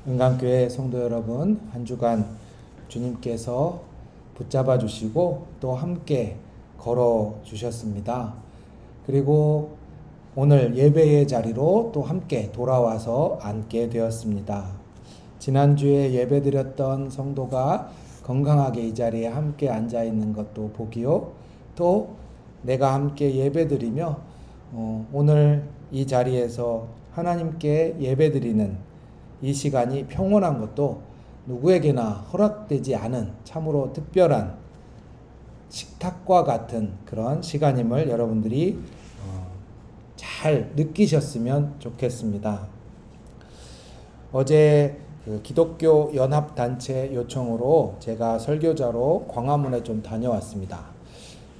은강교회 성도 여러분, 한 주간 주님께서 붙잡아 주시고 또 함께 걸어 주셨습니다. 그리고 오늘 예배의 자리로 또 함께 돌아와서 앉게 되었습니다. 지난주에 예배드렸던 성도가 건강하게 이 자리에 함께 앉아 있는 것도 복이요. 또 내가 함께 예배드리며 오늘 이 자리에서 하나님께 예배드리는 이 시간이 평온한 것도 누구에게나 허락되지 않은 참으로 특별한 식탁과 같은 그런 시간임을 여러분들이 잘 느끼셨으면 좋겠습니다. 어제 기독교 연합단체 요청으로 제가 설교자로 광화문에 좀 다녀왔습니다.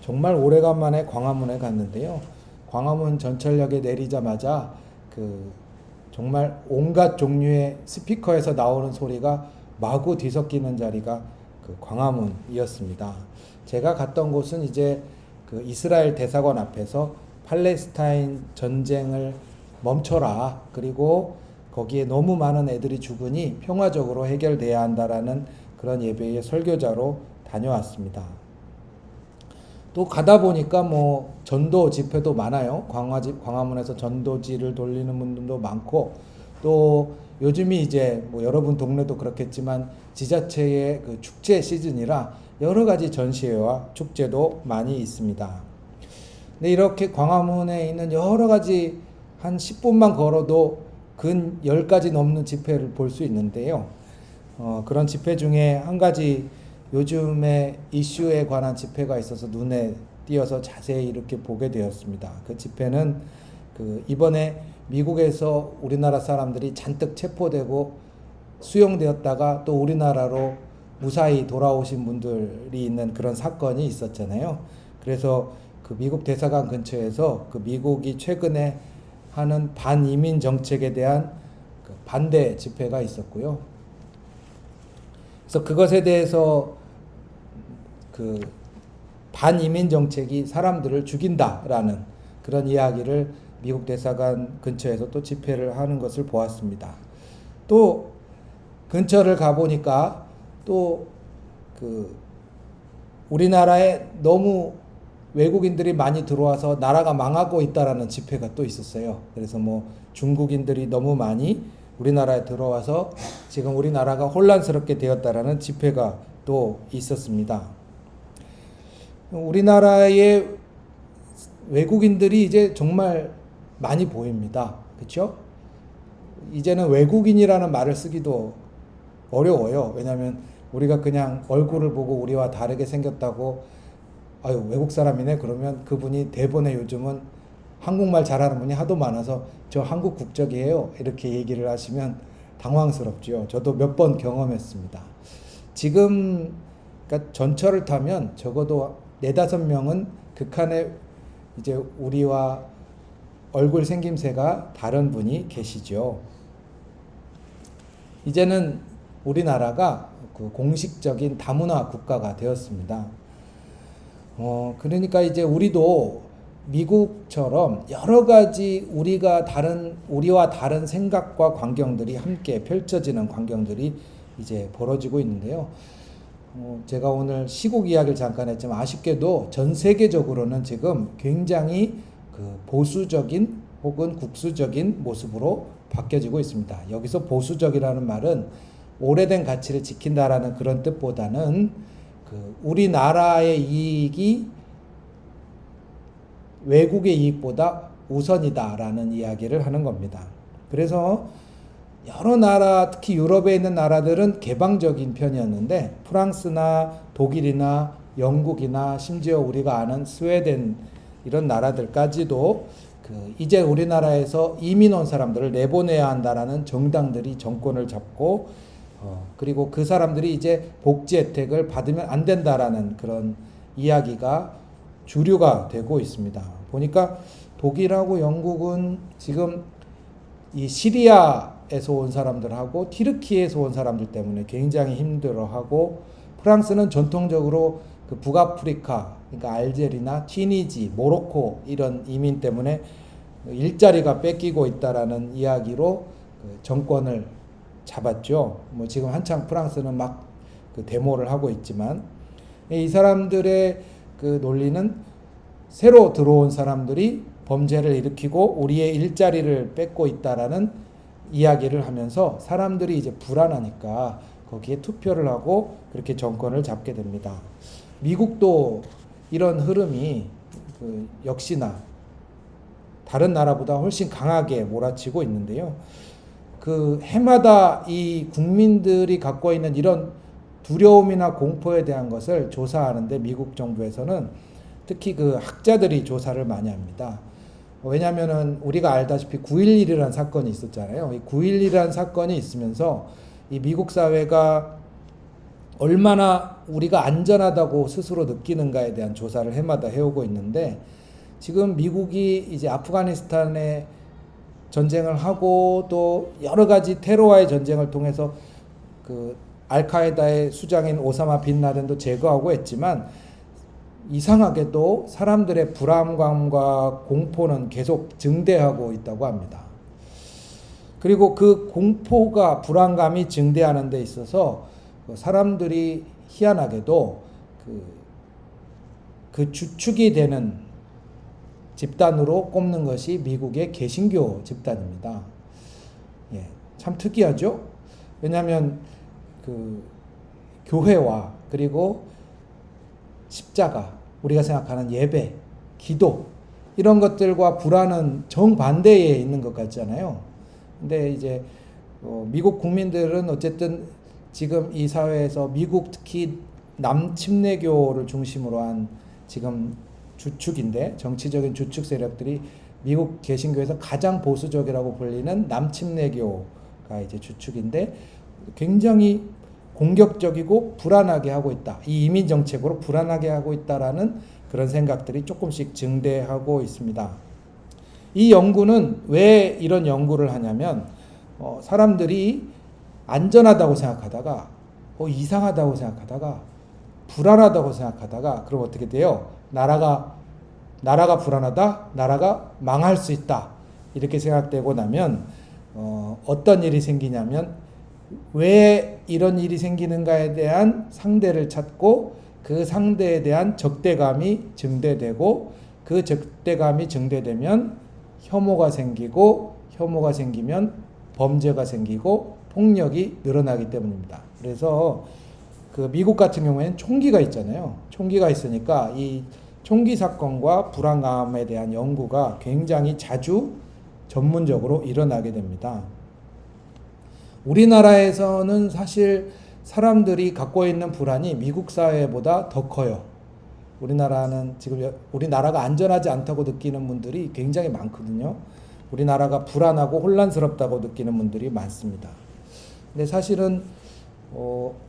정말 오래간만에 광화문에 갔는데요. 광화문 전철역에 내리자마자 정말 온갖 종류의 스피커에서 나오는 소리가 마구 뒤섞이는 자리가 광화문이었습니다. 제가 갔던 곳은 이제 이스라엘 대사관 앞에서 팔레스타인 전쟁을 멈춰라. 그리고 거기에 너무 많은 애들이 죽으니 평화적으로 해결돼야 한다라는 그런 예배의 설교자로 다녀왔습니다. 또 가다 보니까 전도 집회도 많아요. 광화문에서 전도지를 돌리는 분들도 많고, 또 요즘이 이제 여러분 동네도 그렇겠지만 지자체의 축제 시즌이라 여러 가지 전시회와 축제도 많이 있습니다. 근데 이렇게 광화문에 있는 여러 가지 한 10분만 걸어도 근 10가지 넘는 집회를 볼 수 있는데요. 그런 집회 중에 한 가지 요즘에 이슈에 관한 집회가 있어서 눈에 띄어서 자세히 이렇게 보게 되었습니다. 그 집회는 이번에 미국에서 우리나라 사람들이 잔뜩 체포되고 수용되었다가 또 우리나라로 무사히 돌아오신 분들이 있는 그런 사건이 있었잖아요. 그래서 미국 대사관 근처에서 미국이 최근에 하는 반이민 정책에 대한 반대 집회가 있었고요. 그래서 그것에 대해서 반이민 정책이 사람들을 죽인다라는 그런 이야기를 미국 대사관 근처에서 또 집회를 하는 것을 보았습니다. 또 근처를 가보니까 또 우리나라에 너무 외국인들이 많이 들어와서 나라가 망하고 있다라는 집회가 또 있었어요. 그래서 중국인들이 너무 많이 우리나라에 들어와서 지금 우리나라가 혼란스럽게 되었다라는 집회가 또 있었습니다. 우리나라의 외국인들이 이제 정말 많이 보입니다. 그렇죠? 이제는 외국인이라는 말을 쓰기도 어려워요. 왜냐하면 우리가 그냥 얼굴을 보고 우리와 다르게 생겼다고 외국 사람이네 그러면 그분이 대본에 요즘은 한국말 잘하는 분이 하도 많아서 저 한국 국적이에요 이렇게 얘기를 하시면 당황스럽죠. 저도 몇 번 경험했습니다. 지금 그러니까 전철을 타면 적어도 4-5명은 극한의 이제 우리와 얼굴 생김새가 다른 분이 계시죠. 이제는 우리나라가 공식적인 다문화 국가가 되었습니다. 그러니까 이제 우리도 미국처럼 여러 가지 우리와 다른 생각과 광경들이 함께 펼쳐지는 광경들이 이제 벌어지고 있는데요. 제가 오늘 시국 이야기를 잠깐 했지만 아쉽게도 전 세계적으로는 지금 굉장히 보수적인 혹은 국수적인 모습으로 바뀌어지고 있습니다. 여기서 보수적이라는 말은 오래된 가치를 지킨다라는 그런 뜻보다는 우리나라의 이익이 외국의 이익보다 우선이다라는 이야기를 하는 겁니다. 그래서 여러 나라, 특히 유럽에 있는 나라들은 개방적인 편이었는데 프랑스나 독일이나 영국이나 심지어 우리가 아는 스웨덴 이런 나라들까지도 이제 우리나라에서 이민 온 사람들을 내보내야 한다라는 정당들이 정권을 잡고 그리고 그 사람들이 이제 복지 혜택을 받으면 안 된다라는 그런 이야기가 주류가 되고 있습니다. 보니까 독일하고 영국은 지금 이 시리아에서 온 사람들하고 티르키에서 온 사람들 때문에 굉장히 힘들어하고 프랑스는 전통적으로 북아프리카, 그러니까 알제리나 튀니지, 모로코 이런 이민 때문에 일자리가 뺏기고 있다라는 이야기로 정권을 잡았죠. 뭐 지금 한창 프랑스는 막 그 데모를 하고 있지만 이 사람들의 그 논리는 새로 들어온 사람들이 범죄를 일으키고 우리의 일자리를 뺏고 있다라는 이야기를 하면서 사람들이 이제 불안하니까 거기에 투표를 하고 그렇게 정권을 잡게 됩니다. 미국도 이런 흐름이 그 역시나 다른 나라보다 훨씬 강하게 몰아치고 있는데요. 그 해마다 이 국민들이 갖고 있는 이런 두려움이나 공포에 대한 것을 조사하는데 미국 정부에서는 특히 그 학자들이 조사를 많이 합니다. 왜냐하면은 우리가 알다시피 9.11이라는 사건이 있었잖아요. 이 9.11이라는 사건이 있으면서 이 미국 사회가 얼마나 우리가 안전하다고 스스로 느끼는가에 대한 조사를 해마다 해오고 있는데 지금 미국이 이제 아프가니스탄에 전쟁을 하고 또 여러 가지 테러와의 전쟁을 통해서 그 알카에다의 수장인 오사마 빈 라덴도 제거하고 했지만 이상하게도 사람들의 불안감과 공포는 계속 증대하고 있다고 합니다. 그리고 그 공포가 불안감이 증대하는 데 있어서 사람들이 희한하게도 그 주축이 되는 집단으로 꼽는 것이 미국의 개신교 집단입니다. 예, 참 특이하죠? 왜냐하면 그 교회와 그리고 십자가, 우리가 생각하는 예배, 기도 이런 것들과 불안은 정반대에 있는 것 같잖아요. 근데 이제 미국 국민들은 어쨌든 지금 이 사회에서 미국 특히 남침례교를 중심으로 한 지금 주축인데 정치적인 주축 세력들이 미국 개신교에서 가장 보수적이라고 불리는 남침례교가 이제 주축인데 굉장히 공격적이고 불안하게 하고 있다. 이 이민 정책으로 불안하게 하고 있다라는 그런 생각들이 조금씩 증대하고 있습니다. 이 연구는 왜 이런 연구를 하냐면 사람들이 안전하다고 생각하다가 이상하다고 생각하다가 불안하다고 생각하다가 그럼 어떻게 돼요? 나라가 불안하다, 나라가 망할 수 있다 이렇게 생각되고 나면 어떤 일이 생기냐면 왜 이런 일이 생기는가에 대한 상대를 찾고 그 상대에 대한 적대감이 증대되고 그 적대감이 증대되면 혐오가 생기고 혐오가 생기면 범죄가 생기고 폭력이 늘어나기 때문입니다. 그래서 그 미국 같은 경우에는 총기가 있잖아요. 총기가 있으니까 이 총기 사건과 불안감에 대한 연구가 굉장히 자주 전문적으로 일어나게 됩니다. 우리나라에서는 사실 사람들이 갖고 있는 불안이 미국 사회보다 더 커요. 우리나라는 지금 우리나라가 안전하지 않다고 느끼는 분들이 굉장히 많거든요. 우리나라가 불안하고 혼란스럽다고 느끼는 분들이 많습니다. 근데 사실은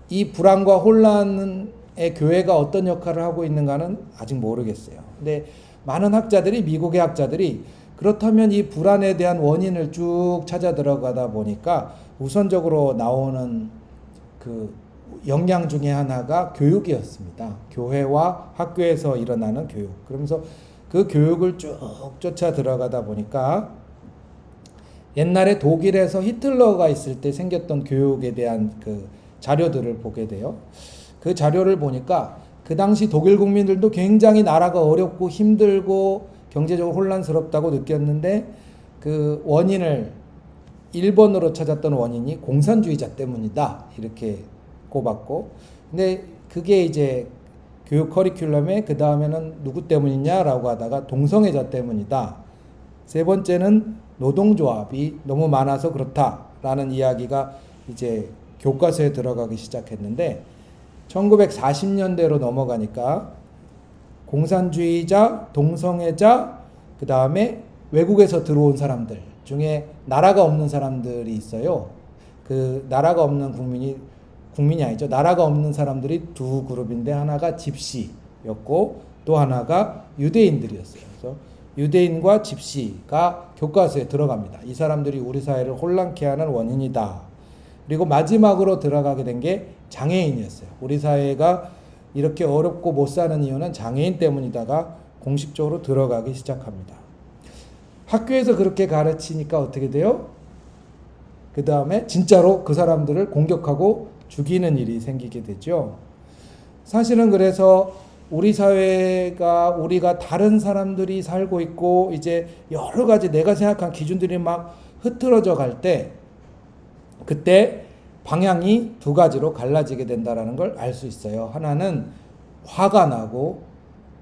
이 불안과 혼란의 교회가 어떤 역할을 하고 있는가는 아직 모르겠어요. 근데 많은 학자들이 미국의 학자들이 그렇다면 이 불안에 대한 원인을 쭉 찾아 들어가다 보니까 우선적으로 나오는 그 역량 중에 하나가 교육이었습니다. 교회와 학교에서 일어나는 교육. 그러면서 그 교육을 쭉 쫓아 들어가다 보니까 옛날에 독일에서 히틀러가 있을 때 생겼던 교육에 대한 그 자료들을 보게 돼요. 그 자료를 보니까 그 당시 독일 국민들도 굉장히 나라가 어렵고 힘들고 경제적으로 혼란스럽다고 느꼈는데 그 원인을 1번으로 찾았던 원인이 공산주의자 때문이다 이렇게 꼽았고 근데 그게 이제 교육 커리큘럼에 그 다음에는 누구 때문이냐라고 하다가 동성애자 때문이다. 세 번째는 노동조합이 너무 많아서 그렇다라는 이야기가 이제 교과서에 들어가기 시작했는데 1940년대로 넘어가니까 공산주의자, 동성애자, 그 다음에 외국에서 들어온 사람들 중에 나라가 없는 사람들이 있어요. 그 나라가 없는 국민이 아니죠. 나라가 없는 사람들이 두 그룹인데 하나가 집시였고 또 하나가 유대인들이었어요. 그래서 유대인과 집시가 교과서에 들어갑니다. 이 사람들이 우리 사회를 혼란케 하는 원인이다. 그리고 마지막으로 들어가게 된 게 장애인이었어요. 우리 사회가 이렇게 어렵고 못 사는 이유는 장애인 때문이다가 공식적으로 들어가기 시작합니다. 학교에서 그렇게 가르치니까 어떻게 돼요? 그 다음에 진짜로 그 사람들을 공격하고 죽이는 일이 생기게 되죠. 사실은 그래서 우리 사회가 우리가 다른 사람들이 살고 있고 이제 여러 가지 내가 생각한 기준들이 막 흐트러져 갈 때 그때 방향이 두 가지로 갈라지게 된다는 걸 알 수 있어요. 하나는 화가 나고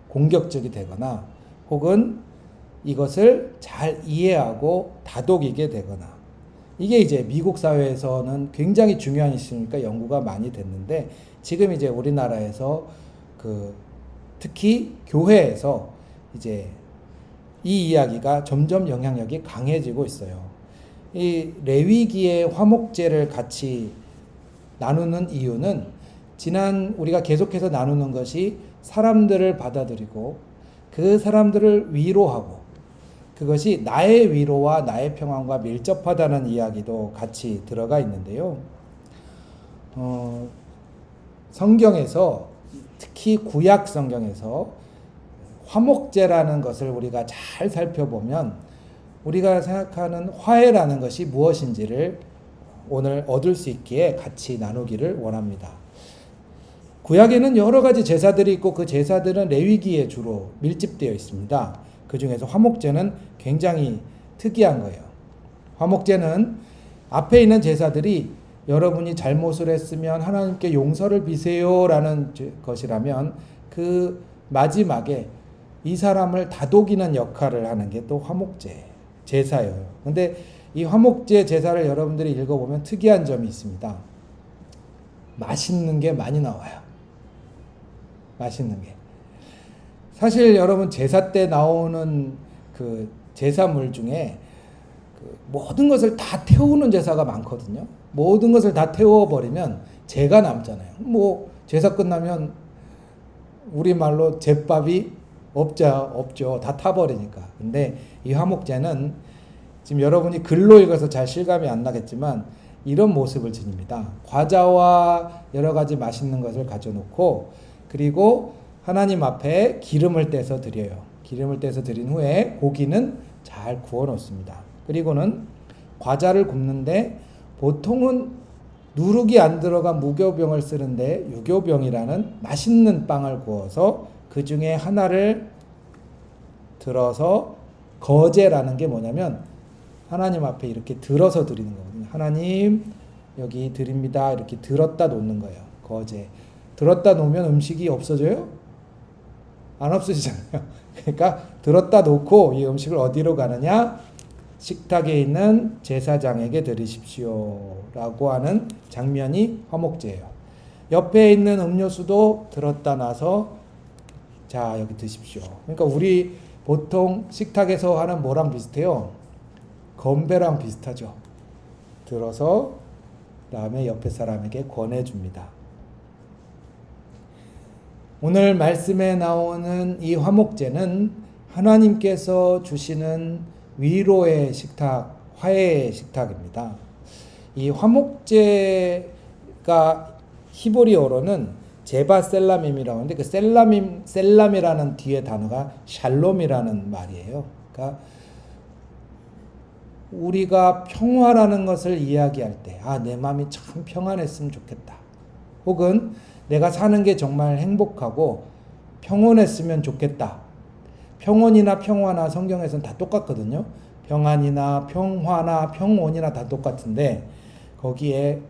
공격적이 되거나 혹은 이것을 잘 이해하고 다독이게 되거나. 이게 이제 미국 사회에서는 굉장히 중요한 이슈니까 연구가 많이 됐는데 지금 이제 우리나라에서 특히 교회에서 이제 이 이야기가 점점 영향력이 강해지고 있어요. 이 레위기의 화목제를 같이 나누는 이유는 우리가 계속해서 나누는 것이 사람들을 받아들이고 그 사람들을 위로하고 그것이 나의 위로와 나의 평안과 밀접하다는 이야기도 같이 들어가 있는데요. 성경에서 특히 구약 성경에서 화목제라는 것을 우리가 잘 살펴보면 우리가 생각하는 화해라는 것이 무엇인지를 오늘 얻을 수 있기에 같이 나누기를 원합니다. 구약에는 여러 가지 제사들이 있고 그 제사들은 레위기에 주로 밀집되어 있습니다. 그 중에서 화목제는 굉장히 특이한 거예요. 화목제는 앞에 있는 제사들이 여러분이 잘못을 했으면 하나님께 용서를 비세요라는 것이라면 그 마지막에 이 사람을 다독이는 역할을 하는 게 또 화목제 제사예요. 근데 이 화목제 제사를 여러분들이 읽어보면 특이한 점이 있습니다. 맛있는 게 많이 나와요. 맛있는 게. 사실 여러분 제사 때 나오는 그 제사물 중에 모든 것을 다 태우는 제사가 많거든요. 모든 것을 다 태워버리면 재가 남잖아요. 제사 끝나면 우리말로 제밥이 없죠. 다 타버리니까. 근데 이 화목제는 지금 여러분이 글로 읽어서 잘 실감이 안 나겠지만 이런 모습을 지닙니다. 과자와 여러 가지 맛있는 것을 가져놓고 그리고 하나님 앞에 기름을 떼서 드려요. 기름을 떼서 드린 후에 고기는 잘 구워 놓습니다. 그리고는 과자를 굽는데 보통은 누룩이 안 들어간 무교병을 쓰는데 유교병이라는 맛있는 빵을 구워서 그 중에 하나를 들어서 거제라는 게 뭐냐면 하나님 앞에 이렇게 들어서 드리는 거거든요. 하나님 여기 드립니다. 이렇게 들었다 놓는 거예요. 거제. 들었다 놓으면 음식이 없어져요? 안 없어지잖아요. 그러니까 들었다 놓고 이 음식을 어디로 가느냐? 식탁에 있는 제사장에게 드리십시오 라고 하는 장면이 화목제예요. 옆에 있는 음료수도 들었다 놔서 자 여기 드십시오. 그러니까 우리 보통 식탁에서 하는 뭐랑 비슷해요? 건배랑 비슷하죠. 들어서 그다음에 옆에 사람에게 권해줍니다. 오늘 말씀에 나오는 이 화목제는 하나님께서 주시는 위로의 식탁, 화해의 식탁입니다. 이 화목제가 히브리어로는 제바셀람임이라고 하는데 그 셀람이라는 뒤에 단어가 샬롬이라는 말이에요. 그러니까 우리가 평화라는 것을 이야기할 때, 내 마음이 참 평안했으면 좋겠다. 혹은 내가 사는 게 정말 행복하고 평온했으면 좋겠다. 평온이나 평화나 성경에서는 다 똑같거든요. 평안이나 평화나 평온이나 다 똑같은데 거기에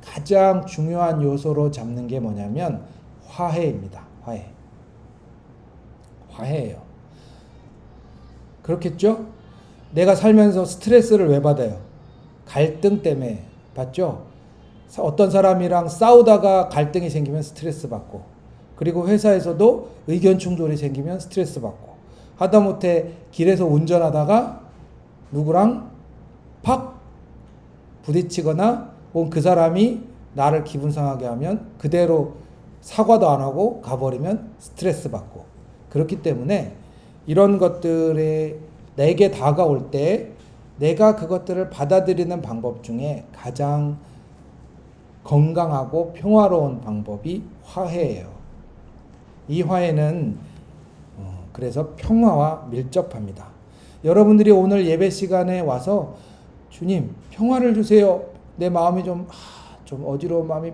가장 중요한 요소로 잡는 게 뭐냐면 화해입니다. 화해예요. 그렇겠죠? 내가 살면서 스트레스를 왜 받아요? 갈등 때문에 받죠? 어떤 사람이랑 싸우다가 갈등이 생기면 스트레스 받고 그리고 회사에서도 의견 충돌이 생기면 스트레스 받고 하다못해 길에서 운전하다가 누구랑 팍 부딪히거나 혹은 그 사람이 나를 기분 상하게 하면 그대로 사과도 안 하고 가버리면 스트레스 받고 그렇기 때문에 이런 것들에 내게 다가올 때 내가 그것들을 받아들이는 방법 중에 가장 건강하고 평화로운 방법이 화해예요. 이 화해는 그래서 평화와 밀접합니다. 여러분들이 오늘 예배 시간에 와서 주님 평화를 주세요. 내 마음이 좀 어지러운 마음이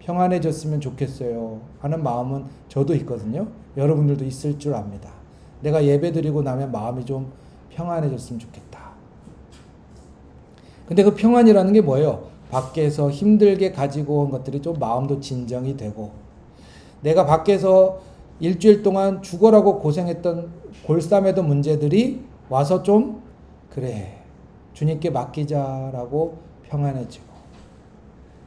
평안해졌으면 좋겠어요 하는 마음은 저도 있거든요. 여러분들도 있을 줄 압니다. 내가 예배 드리고 나면 마음이 좀 평안해졌으면 좋겠다. 근데 그 평안이라는 게 뭐예요? 밖에서 힘들게 가지고 온 것들이 좀 마음도 진정이 되고, 내가 밖에서 일주일 동안 죽어라고 고생했던 골쌈했던 문제들이 와서 좀 그래 주님께 맡기자라고 평안해지고,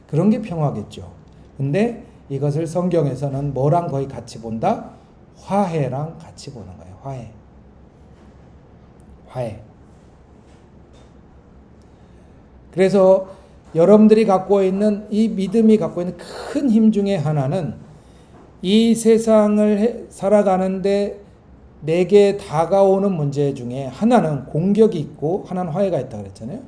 그런 게 평화겠죠. 근데 이것을 성경에서는 뭐랑 거의 같이 본다? 화해랑 같이 보는 거예요. 화해. 그래서 여러분들이 갖고 있는 이 믿음이 갖고 있는 큰 힘 중에 하나는, 이 세상을 살아가는데 내게 다가오는 문제 중에 하나는 공격이 있고 하나는 화해가 있다고 그랬잖아요.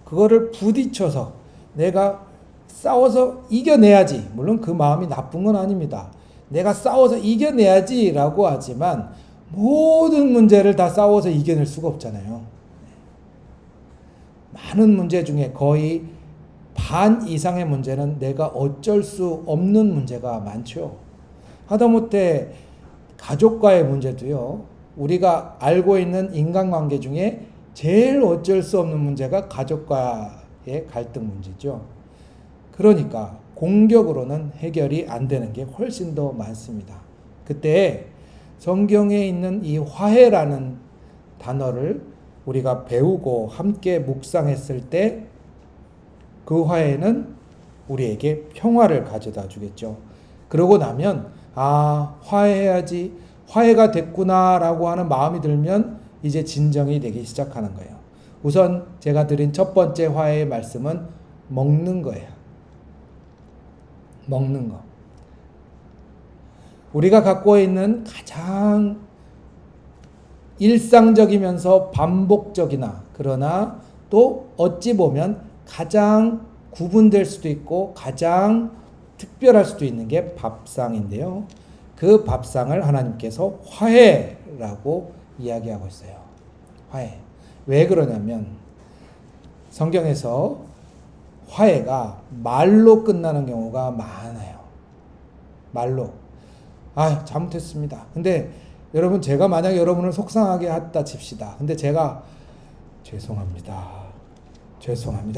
그거를 부딪혀서 내가 싸워서 이겨내야지. 물론 그 마음이 나쁜 건 아닙니다. 내가 싸워서 이겨내야지 라고 하지만 모든 문제를 다 싸워서 이겨낼 수가 없잖아요. 많은 문제 중에 거의 반 이상의 문제는 내가 어쩔 수 없는 문제가 많죠. 하다못해 가족과의 문제도요, 우리가 알고 있는 인간관계 중에 제일 어쩔 수 없는 문제가 가족과의 갈등 문제죠. 그러니까 공격으로는 해결이 안 되는 게 훨씬 더 많습니다. 그때 성경에 있는 이 화해라는 단어를 우리가 배우고 함께 묵상했을 때 그 화해는 우리에게 평화를 가져다 주겠죠. 그러고 나면 화해해야지, 화해가 됐구나라고 하는 마음이 들면 이제 진정이 되기 시작하는 거예요. 우선 제가 드린 첫 번째 화해의 말씀은 먹는 거예요. 먹는 거. 우리가 갖고 있는 가장 일상적이면서 반복적이나, 그러나 또 어찌 보면 가장 구분될 수도 있고 가장 특별할 수도 있는 게 밥상인데요. 그 밥상을 하나님께서 화해라고 이야기하고 있어요. 화해. 왜 그러냐면 성경에서 화해가 말로 끝나는 경우가 많아요. 말로. 잘못했습니다. 근데 여러분, 제가 만약 여러분을 속상하게 했다 칩시다. 근데 제가 죄송합니다.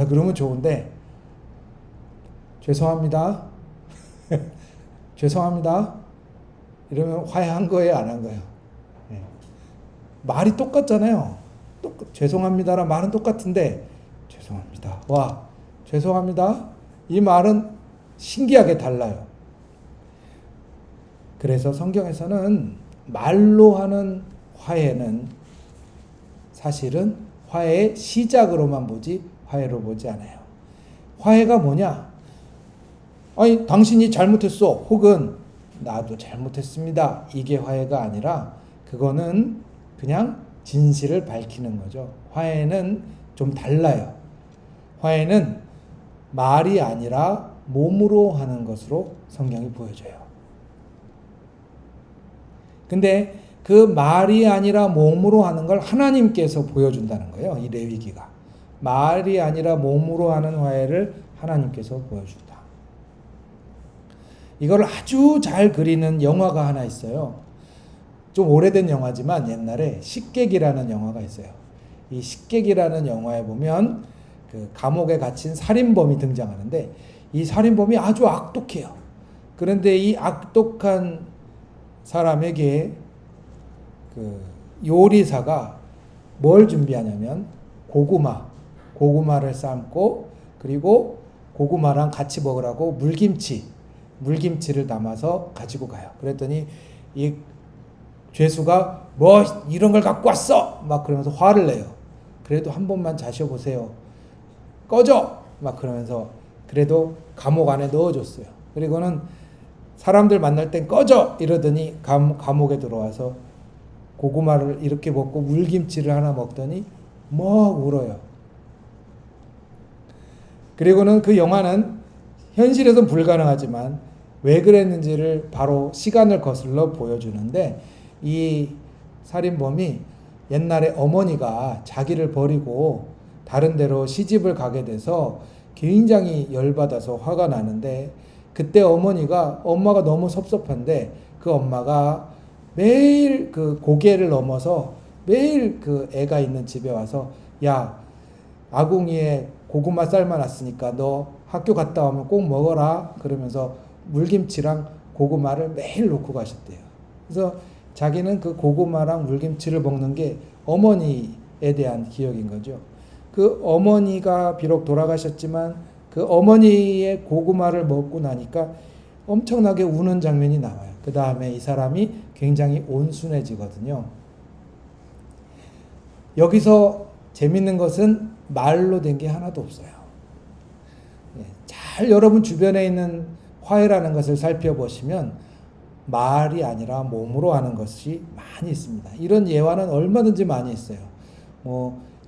그러면 좋은데, 죄송합니다. 죄송합니다. 이러면 화해한 거예요, 안 한 거예요? 네. 말이 똑같잖아요. 죄송합니다란 말은 똑같은데, 죄송합니다. 죄송합니다. 이 말은 신기하게 달라요. 그래서 성경에서는 말로 하는 화해는 사실은 화해의 시작으로만 보지 화해로 보지 않아요. 화해가 뭐냐? 당신이 잘못했어. 혹은 나도 잘못했습니다. 이게 화해가 아니라 그거는 그냥 진실을 밝히는 거죠. 화해는 좀 달라요. 화해는 말이 아니라 몸으로 하는 것으로 성경이 보여줘요. 근데 그 말이 아니라 몸으로 하는 걸 하나님께서 보여준다는 거예요. 이 레위기가. 말이 아니라 몸으로 하는 화해를 하나님께서 보여준다. 이걸 아주 잘 그리는 영화가 하나 있어요. 좀 오래된 영화지만 옛날에 식객이라는 영화가 있어요. 이 식객이라는 영화에 보면 그 감옥에 갇힌 살인범이 등장하는데, 이 살인범이 아주 악독해요. 그런데 이 악독한 사람에게 그 요리사가 뭘 준비하냐면 고구마를 삶고, 그리고 고구마랑 같이 먹으라고 물김치를 담아서 가지고 가요. 그랬더니 이 죄수가 뭐 이런 걸 갖고 왔어! 막 그러면서 화를 내요. 그래도 한 번만 자셔보세요. 꺼져! 막 그러면서 그래도 감옥 안에 넣어줬어요. 그리고는 사람들 만날 땐 꺼져! 이러더니 감옥에 들어와서 고구마를 이렇게 먹고 물김치를 하나 먹더니 막 울어요. 그리고는 그 영화는 현실에서는 불가능하지만 왜 그랬는지를 바로 시간을 거슬러 보여주는데, 이 살인범이 옛날에 어머니가 자기를 버리고 다른 데로 시집을 가게 돼서 굉장히 열받아서 화가 나는데 그때 엄마가 너무 섭섭한데 그 엄마가 매일 그 고개를 넘어서 매일 그 애가 있는 집에 와서 야, 아궁이에 고구마 삶아놨으니까 너 학교 갔다 오면 꼭 먹어라 그러면서 물김치랑 고구마를 매일 놓고 가셨대요. 그래서 자기는 그 고구마랑 물김치를 먹는 게 어머니에 대한 기억인 거죠. 그 어머니가 비록 돌아가셨지만 그 어머니의 고구마를 먹고 나니까 엄청나게 우는 장면이 나와요. 그 다음에 이 사람이 굉장히 온순해지거든요. 여기서 재밌는 것은 말로 된 게 하나도 없어요. 잘 여러분 주변에 있는 화해라는 것을 살펴보시면 말이 아니라 몸으로 하는 것이 많이 있습니다. 이런 예화는 얼마든지 많이 있어요.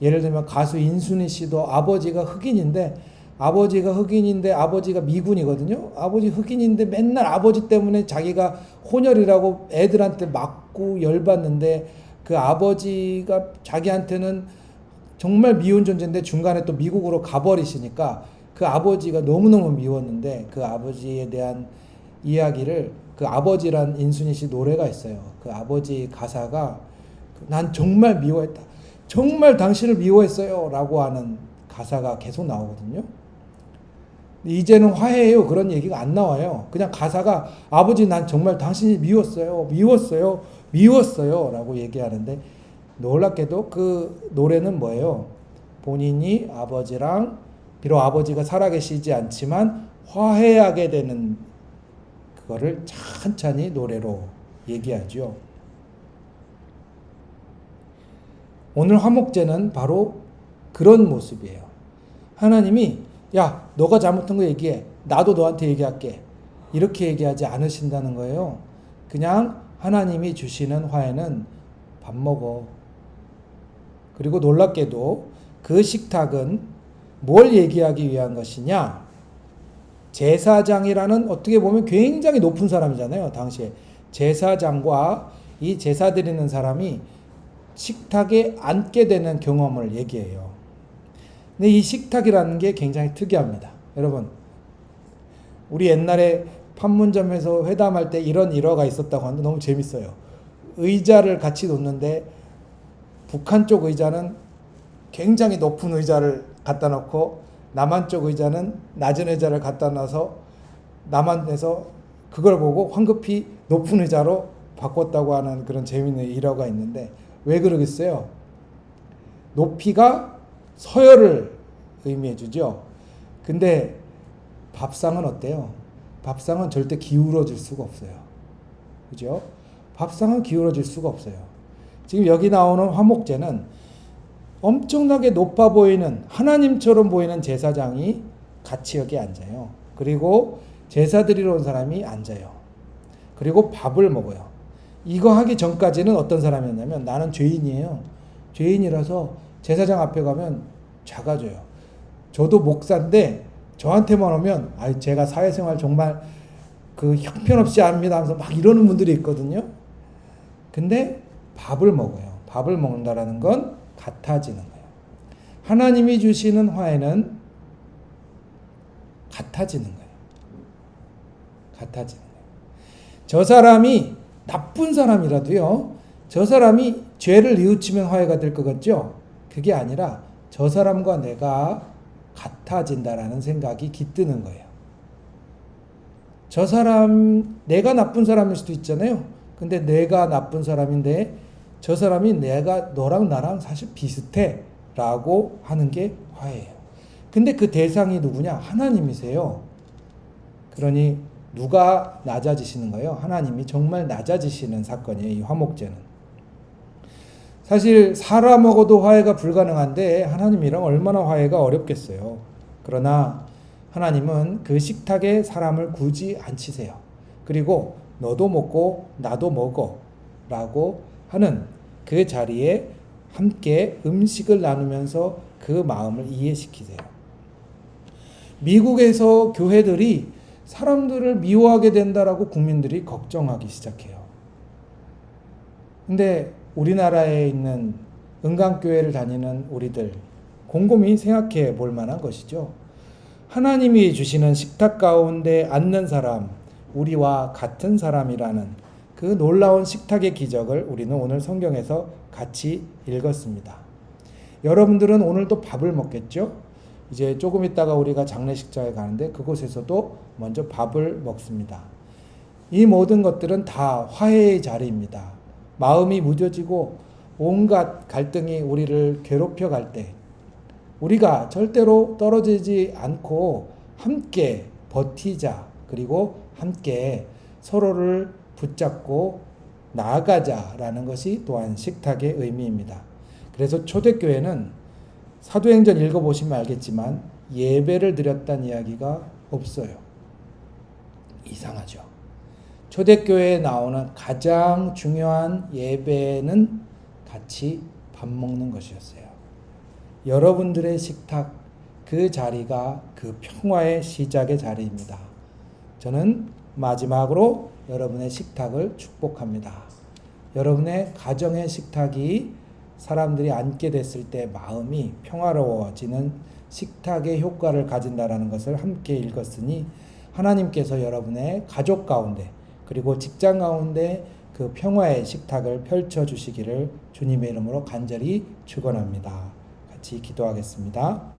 예를 들면 가수 인순이 씨도 아버지가 흑인인데 아버지가 미군이거든요. 아버지 흑인인데 맨날 아버지 때문에 자기가 혼혈이라고 애들한테 맞고 열받는데 그 아버지가 자기한테는 정말 미운 존재인데 중간에 또 미국으로 가버리시니까 그 아버지가 너무너무 미웠는데 그 아버지에 대한 이야기를 그 아버지란 인순이 씨 노래가 있어요. 그 아버지 가사가 난 정말 미워했다. 정말 당신을 미워했어요. 라고 하는 가사가 계속 나오거든요. 이제는 화해해요. 그런 얘기가 안 나와요. 그냥 가사가 아버지 난 정말 당신이 미웠어요. 라고 얘기하는데 놀랍게도 그 노래는 뭐예요? 본인이 아버지랑 비록 아버지가 살아계시지 않지만 화해하게 되는 그거를 찬찬히 노래로 얘기하죠. 오늘 화목제는 바로 그런 모습이에요. 하나님이 야, 너가 잘못한 거 얘기해. 나도 너한테 얘기할게. 이렇게 얘기하지 않으신다는 거예요. 그냥 하나님이 주시는 화해는 밥 먹어. 그리고 놀랍게도 그 식탁은 뭘 얘기하기 위한 것이냐? 제사장이라는 어떻게 보면 굉장히 높은 사람이잖아요. 당시에 제사장과 이 제사 드리는 사람이 식탁에 앉게 되는 경험을 얘기해요. 근데 이 식탁이라는 게 굉장히 특이합니다. 여러분, 우리 옛날에 판문점에서 회담할 때 이런 일화가 있었다고 하는데 너무 재밌어요. 의자를 같이 놓는데 북한 쪽 의자는 굉장히 높은 의자를 갖다 놓고 남한 쪽 의자는 낮은 의자를 갖다 놔서 남한에서 그걸 보고 황급히 높은 의자로 바꿨다고 하는 그런 재미있는 일화가 있는데 왜 그러겠어요? 높이가 서열을 의미해 주죠. 근데 밥상은 어때요? 밥상은 절대 기울어질 수가 없어요. 그죠? 밥상은 기울어질 수가 없어요. 지금 여기 나오는 화목제는 엄청나게 높아 보이는 하나님처럼 보이는 제사장이 같이 여기 앉아요. 그리고 제사 드리러 온 사람이 앉아요. 그리고 밥을 먹어요. 이거 하기 전까지는 어떤 사람이었냐면 나는 죄인이에요. 죄인이라서 제사장 앞에 가면 작아져요. 저도 목사인데 저한테만 오면 제가 사회생활 정말 그 형편없이 합니다 하면서 막 이러는 분들이 있거든요. 근데 밥을 먹어요. 밥을 먹는다라는 건 같아지는 거예요. 하나님이 주시는 화해는 같아지는 거예요. 같아지는 거예요. 저 사람이 나쁜 사람이라도요. 저 사람이 죄를 뉘우치면 화해가 될 것 같죠? 그게 아니라 저 사람과 내가 같아진다라는 생각이 깃드는 거예요. 저 사람, 내가 나쁜 사람일 수도 있잖아요. 근데 내가 나쁜 사람인데 저 사람이 너랑 나랑 사실 비슷해 라고 하는 게 화해예요. 근데 그 대상이 누구냐? 하나님이세요. 그러니 누가 낮아지시는 거예요? 하나님이 정말 낮아지시는 사건이에요. 이 화목제는. 사실 사람하고도 화해가 불가능한데 하나님이랑 얼마나 화해가 어렵겠어요. 그러나 하나님은 그 식탁에 사람을 굳이 앉히세요. 그리고 너도 먹고 나도 먹어 라고 하는 그 자리에 함께 음식을 나누면서 그 마음을 이해시키세요. 미국에서 교회들이 사람들을 미워하게 된다라고 국민들이 걱정하기 시작해요. 근데 우리나라에 있는 은강교회를 다니는 우리들 곰곰이 생각해 볼 만한 것이죠. 하나님이 주시는 식탁 가운데 앉는 사람, 우리와 같은 사람이라는 그 놀라운 식탁의 기적을 우리는 오늘 성경에서 같이 읽었습니다. 여러분들은 오늘도 밥을 먹겠죠? 이제 조금 있다가 우리가 장례식장에 가는데 그곳에서도 먼저 밥을 먹습니다. 이 모든 것들은 다 화해의 자리입니다. 마음이 무뎌지고 온갖 갈등이 우리를 괴롭혀 갈 때 우리가 절대로 떨어지지 않고 함께 버티자. 그리고 함께 서로를 붙잡고 나아가자라는 것이 또한 식탁의 의미입니다. 그래서 초대교회는 사도행전 읽어보시면 알겠지만 예배를 드렸다는 이야기가 없어요. 이상하죠. 초대교회에 나오는 가장 중요한 예배는 같이 밥 먹는 것이었어요. 여러분들의 식탁, 그 자리가 그 평화의 시작의 자리입니다. 저는 마지막으로 여러분의 식탁을 축복합니다. 여러분의 가정의 식탁이 사람들이 앉게 됐을 때 마음이 평화로워지는 식탁의 효과를 가진다라는 것을 함께 읽었으니 하나님께서 여러분의 가족 가운데 그리고 직장 가운데 그 평화의 식탁을 펼쳐주시기를 주님의 이름으로 간절히 축원합니다. 같이 기도하겠습니다.